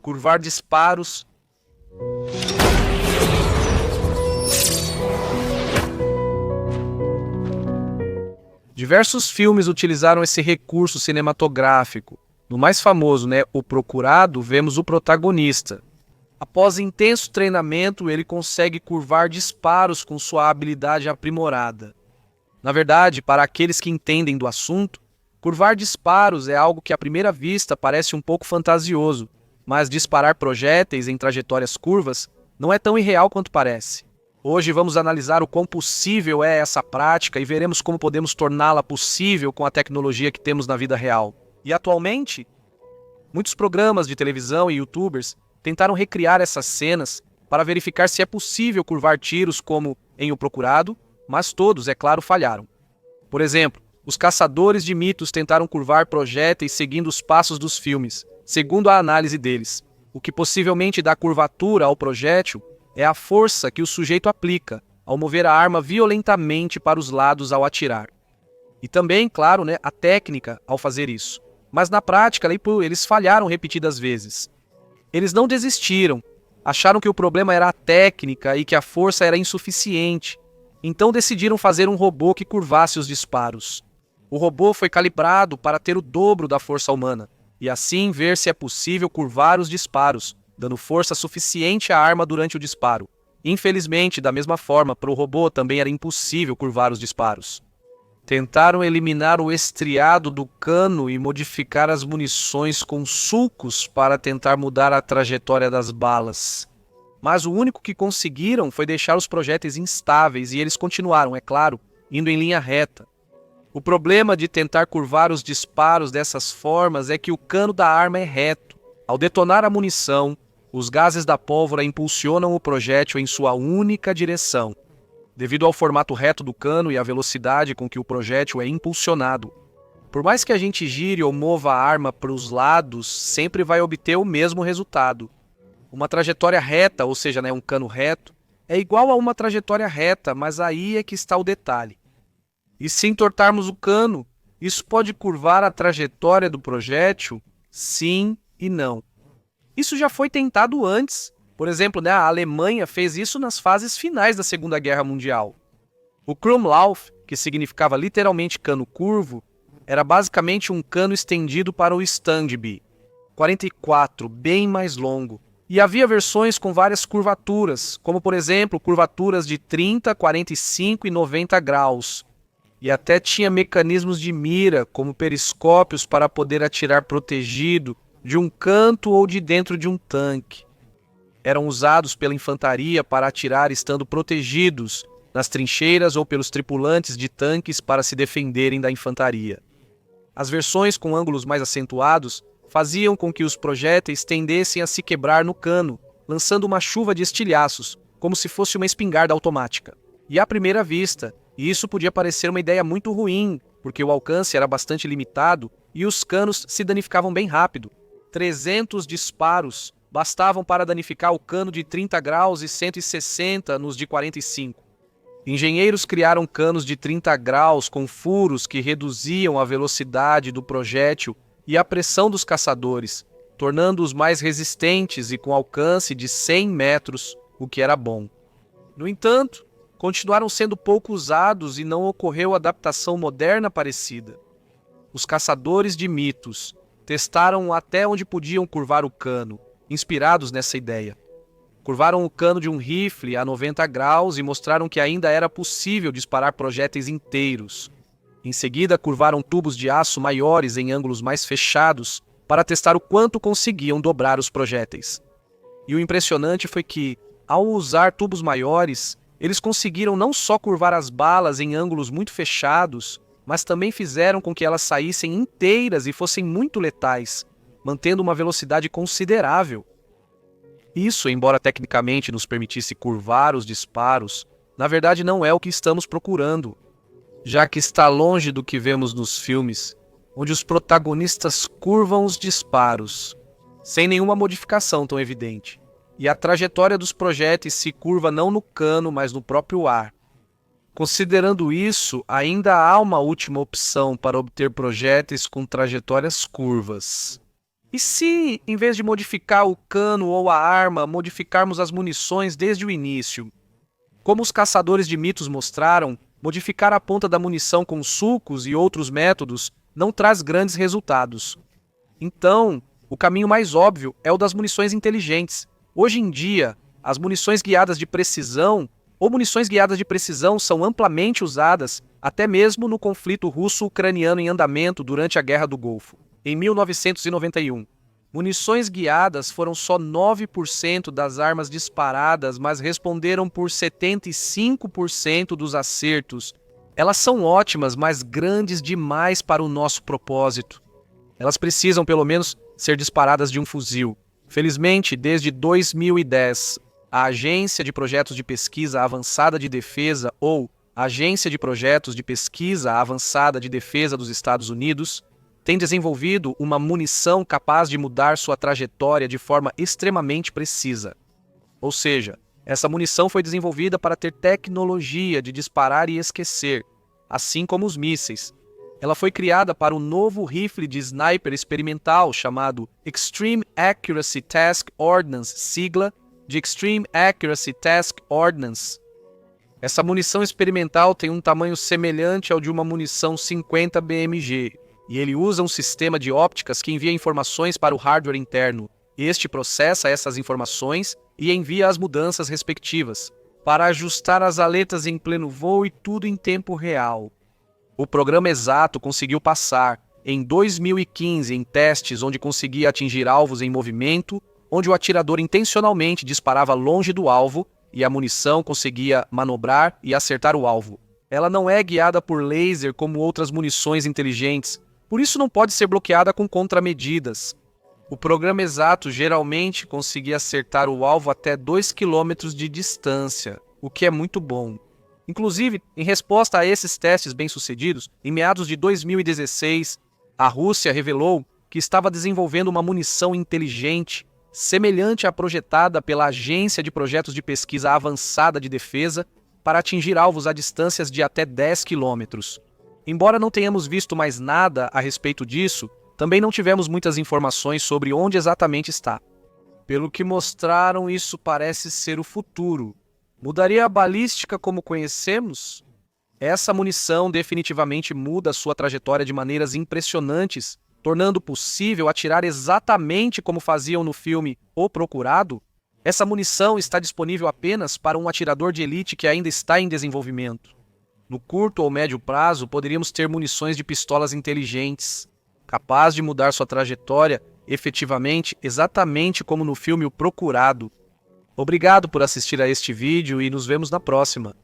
curvar disparos. Diversos filmes utilizaram esse recurso cinematográfico. No mais famoso, O Procurado, vemos o protagonista. Após intenso treinamento, ele consegue curvar disparos com sua habilidade aprimorada. Na verdade, para aqueles que entendem do assunto, curvar disparos é algo que à primeira vista parece um pouco fantasioso, mas disparar projéteis em trajetórias curvas não é tão irreal quanto parece. Hoje vamos analisar o quão possível é essa prática e veremos como podemos torná-la possível com a tecnologia que temos na vida real. E atualmente, muitos programas de televisão e youtubers tentaram recriar essas cenas para verificar se é possível curvar tiros como em O Procurado, mas todos, é claro, falharam. Por exemplo, os caçadores de mitos tentaram curvar projéteis seguindo os passos dos filmes, segundo a análise deles. O que possivelmente dá curvatura ao projétil é a força que o sujeito aplica ao mover a arma violentamente para os lados ao atirar. E também, claro, a técnica ao fazer isso. Mas na prática, eles falharam repetidas vezes. Eles não desistiram, acharam que o problema era a técnica e que a força era insuficiente. Então decidiram fazer um robô que curvasse os disparos. O robô foi calibrado para ter o dobro da força humana, e assim ver se é possível curvar os disparos, dando força suficiente à arma durante o disparo. Infelizmente, da mesma forma, para o robô também era impossível curvar os disparos. Tentaram eliminar o estriado do cano e modificar as munições com sulcos para tentar mudar a trajetória das balas. Mas o único que conseguiram foi deixar os projéteis instáveis e eles continuaram, é claro, indo em linha reta. O problema de tentar curvar os disparos dessas formas é que o cano da arma é reto. Ao detonar a munição, os gases da pólvora impulsionam o projétil em sua única direção, devido ao formato reto do cano e à velocidade com que o projétil é impulsionado. Por mais que a gente gire ou mova a arma para os lados, sempre vai obter o mesmo resultado. Uma trajetória reta, ou seja, um cano reto, é igual a uma trajetória reta, mas aí é que está o detalhe. E se entortarmos o cano, isso pode curvar a trajetória do projétil? Sim e não. Isso já foi tentado antes. Por exemplo, a Alemanha fez isso nas fases finais da Segunda Guerra Mundial. O Krummlauf, que significava literalmente cano curvo, era basicamente um cano estendido para o Standby, 44, bem mais longo. E havia versões com várias curvaturas, como por exemplo, curvaturas de 30, 45 e 90 graus. E até tinha mecanismos de mira, como periscópios para poder atirar protegido de um canto ou de dentro de um tanque. Eram usados pela infantaria para atirar estando protegidos nas trincheiras ou pelos tripulantes de tanques para se defenderem da infantaria. As versões com ângulos mais acentuados faziam com que os projéteis tendessem a se quebrar no cano, lançando uma chuva de estilhaços, como se fosse uma espingarda automática. E à primeira vista, isso podia parecer uma ideia muito ruim, porque o alcance era bastante limitado e os canos se danificavam bem rápido. 300 disparos bastavam para danificar o cano de 30 graus e 160 nos de 45. Engenheiros criaram canos de 30 graus com furos que reduziam a velocidade do projétil e a pressão dos caçadores, tornando-os mais resistentes e com alcance de 100 metros, o que era bom. No entanto, continuaram sendo pouco usados e não ocorreu adaptação moderna parecida. Os caçadores de mitos testaram até onde podiam curvar o cano, inspirados nessa ideia. Curvaram o cano de um rifle a 90 graus e mostraram que ainda era possível disparar projéteis inteiros. Em seguida, curvaram tubos de aço maiores em ângulos mais fechados para testar o quanto conseguiam dobrar os projéteis. E o impressionante foi que, ao usar tubos maiores, eles conseguiram não só curvar as balas em ângulos muito fechados, mas também fizeram com que elas saíssem inteiras e fossem muito letais, mantendo uma velocidade considerável. Isso, embora tecnicamente nos permitisse curvar os disparos, na verdade não é o que estamos procurando, já que está longe do que vemos nos filmes, onde os protagonistas curvam os disparos, sem nenhuma modificação tão evidente, e a trajetória dos projéteis se curva não no cano, mas no próprio ar. Considerando isso, ainda há uma última opção para obter projéteis com trajetórias curvas. E se, em vez de modificar o cano ou a arma, modificarmos as munições desde o início? Como os caçadores de mitos mostraram, modificar a ponta da munição com sulcos e outros métodos não traz grandes resultados. Então, o caminho mais óbvio é o das munições inteligentes. Hoje em dia, as munições guiadas de precisão ou munições guiadas de precisão são amplamente usadas, até mesmo no conflito russo-ucraniano em andamento durante a Guerra do Golfo. Em 1991, munições guiadas foram só 9% das armas disparadas, mas responderam por 75% dos acertos. Elas são ótimas, mas grandes demais para o nosso propósito. Elas precisam, pelo menos, ser disparadas de um fuzil. Felizmente, desde 2010, a Agência de Projetos de Pesquisa Avançada de Defesa, ou Agência de Projetos de Pesquisa Avançada de Defesa dos Estados Unidos, tem desenvolvido uma munição capaz de mudar sua trajetória de forma extremamente precisa. Ou seja, essa munição foi desenvolvida para ter tecnologia de disparar e esquecer, assim como os mísseis. Ela foi criada para um novo rifle de sniper experimental chamado Extreme Accuracy Task Ordnance, sigla de Extreme Accuracy Task Ordnance. Essa munição experimental tem um tamanho semelhante ao de uma munição 50 BMG, e ele usa um sistema de ópticas que envia informações para o hardware interno. Este processa essas informações e envia as mudanças respectivas, para ajustar as aletas em pleno voo e tudo em tempo real. O programa exato conseguiu passar, em 2015, em testes onde conseguia atingir alvos em movimento, onde o atirador intencionalmente disparava longe do alvo e a munição conseguia manobrar e acertar o alvo. Ela não é guiada por laser como outras munições inteligentes, por isso não pode ser bloqueada com contramedidas. O programa exato geralmente conseguia acertar o alvo até 2 km de distância, o que é muito bom. Inclusive, em resposta a esses testes bem-sucedidos, em meados de 2016, a Rússia revelou que estava desenvolvendo uma munição inteligente, semelhante à projetada pela Agência de Projetos de Pesquisa Avançada de Defesa, para atingir alvos a distâncias de até 10 quilômetros. Embora não tenhamos visto mais nada a respeito disso, também não tivemos muitas informações sobre onde exatamente está. Pelo que mostraram, isso parece ser o futuro. Mudaria a balística como conhecemos? Essa munição definitivamente muda sua trajetória de maneiras impressionantes, tornando possível atirar exatamente como faziam no filme O Procurado. Essa munição está disponível apenas para um atirador de elite que ainda está em desenvolvimento. No curto ou médio prazo, poderíamos ter munições de pistolas inteligentes, capazes de mudar sua trajetória efetivamente, exatamente como no filme O Procurado. Obrigado por assistir a este vídeo e nos vemos na próxima.